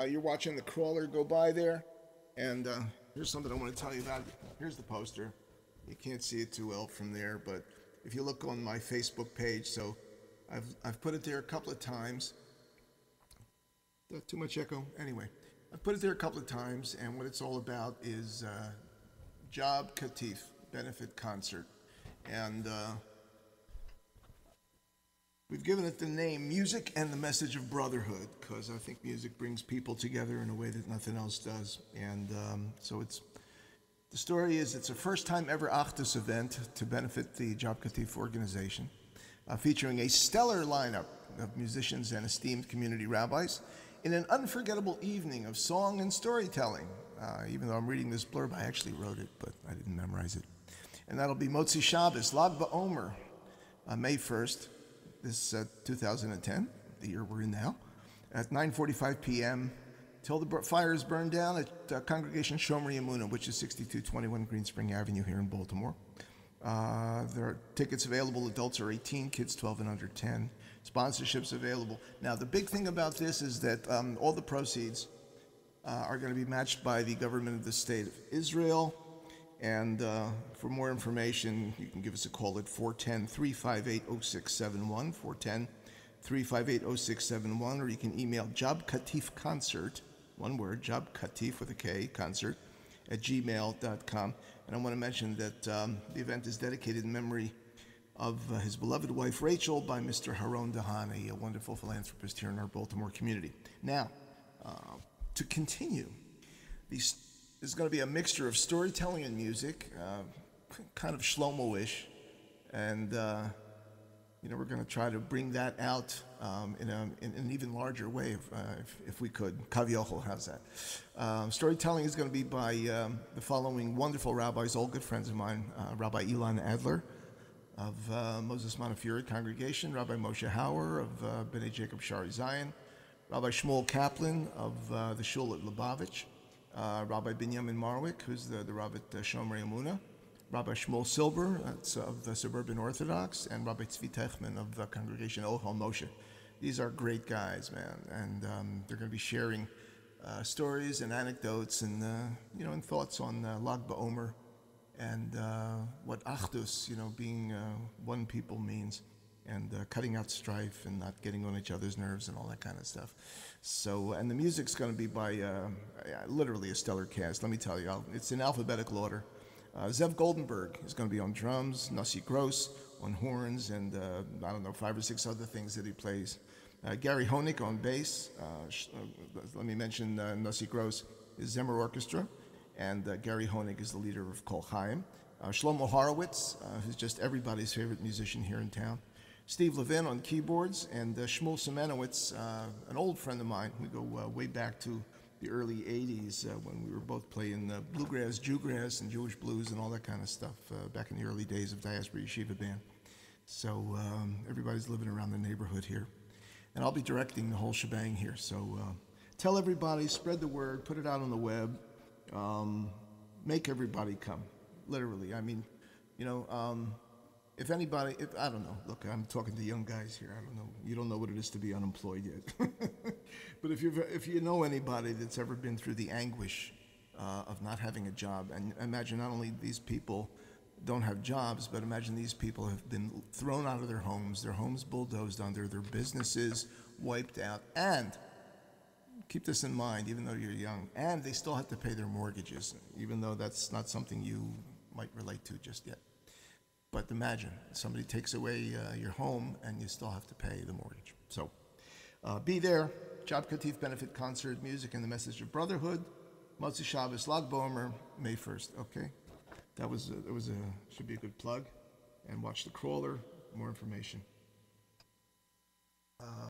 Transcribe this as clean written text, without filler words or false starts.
You're watching the crawler go by there, and here's something I want to tell you about. Here's the poster. You can't see it too well from there, but if you look on my Facebook page, so I've put it there a couple of times. Too much echo. Anyway, I've put it there a couple of times, and what it's all about is Job Katif benefit concert, and we've given it the name Music and the Message of Brotherhood because I think music brings people together in a way that nothing else does. And so the story is it's a first time ever Achdus event to benefit the Job Katif organization, featuring a stellar lineup of musicians and esteemed community rabbis in an unforgettable evening of song and storytelling. Even though I'm reading this blurb, I actually wrote it, but I didn't memorize it. And that'll be Motzi Shabbos, Lag BaOmer, May 1st. This 2010, the year we're in now, at 9:45 p.m. till the fires burn down at Congregation Shomer Yemuna, which is 6221 Green Spring Avenue here in Baltimore. There are tickets available. Adults are 18, kids 12 and under 10. Sponsorships available. Now, the big thing about this is that all the proceeds are going to be matched by the government of the state of Israel. And for more information, you can give us a call at 410-358-0671, 410-358-0671, or you can email jobkatifconcert, one word, jobkatif with a K, concert, at gmail.com. And I want to mention that the event is dedicated in memory of his beloved wife, Rachel, by Mr. Haron Dahani, a wonderful philanthropist here in our Baltimore community. Now, to continue, there's going to be a mixture of storytelling and music, kind of Shlomo-ish, and we're going to try to bring that out in an even larger way, if we could. Kaviochel has that. Storytelling is going to be by the following wonderful rabbis, all good friends of mine: Rabbi Ilan Adler of Moses Montefiore Congregation, Rabbi Moshe Hauer of Bnei Jacob Shari Zion, Rabbi Shmuel Kaplan of the Shul at Lubavitch, Rabbi Binyamin Marwick, who's the Rav at Shomer Yemuna, Rabbi Shmuel Silber, that's of the Suburban Orthodox, and Rabbi Tzvi Techman of the Congregation Ohel Moshe. These are great guys, man, and they're going to be sharing stories and anecdotes and and thoughts on Lag BaOmer and what Achdus, being one people means, and cutting out strife and not getting on each other's nerves and all that kind of stuff. So, and the music's going to be by literally a stellar cast. Let me tell you, it's in alphabetical order. Zev Goldenberg is going to be on drums, Nasi Gross on horns, and 5 or 6 other things that he plays. Gary Honig on bass. Let me mention Nasi Gross is Zimmer Orchestra, and Gary Honig is the leader of Kol Chaim. Shlomo Horowitz, who's just everybody's favorite musician here in town. Steve Levin on keyboards, and Shmuel Semenowitz, an old friend of mine. We go way back to the early 80s when we were both playing bluegrass, Jewgrass, and Jewish blues and all that kind of stuff back in the early days of Diaspora Yeshiva Band. So everybody's living around the neighborhood here. And I'll be directing the whole shebang here. So tell everybody, spread the word, put it out on the web, make everybody come, literally. I mean, if anybody, I don't know, look, I'm talking to young guys here. I don't know. You don't know what it is to be unemployed yet. But if you know anybody that's ever been through the anguish of not having a job, and imagine not only these people don't have jobs, but imagine these people have been thrown out of their homes bulldozed under, their businesses wiped out, and keep this in mind, even though you're young, and they still have to pay their mortgages, even though that's not something you might relate to just yet. But imagine, somebody takes away your home and you still have to pay the mortgage. So be there. Job Katif Benefit Concert, Music and the Message of Brotherhood, Motzi Shabbos, Lag BaOmer, May 1st. Okay? That should be a good plug. And watch The Crawler, more information.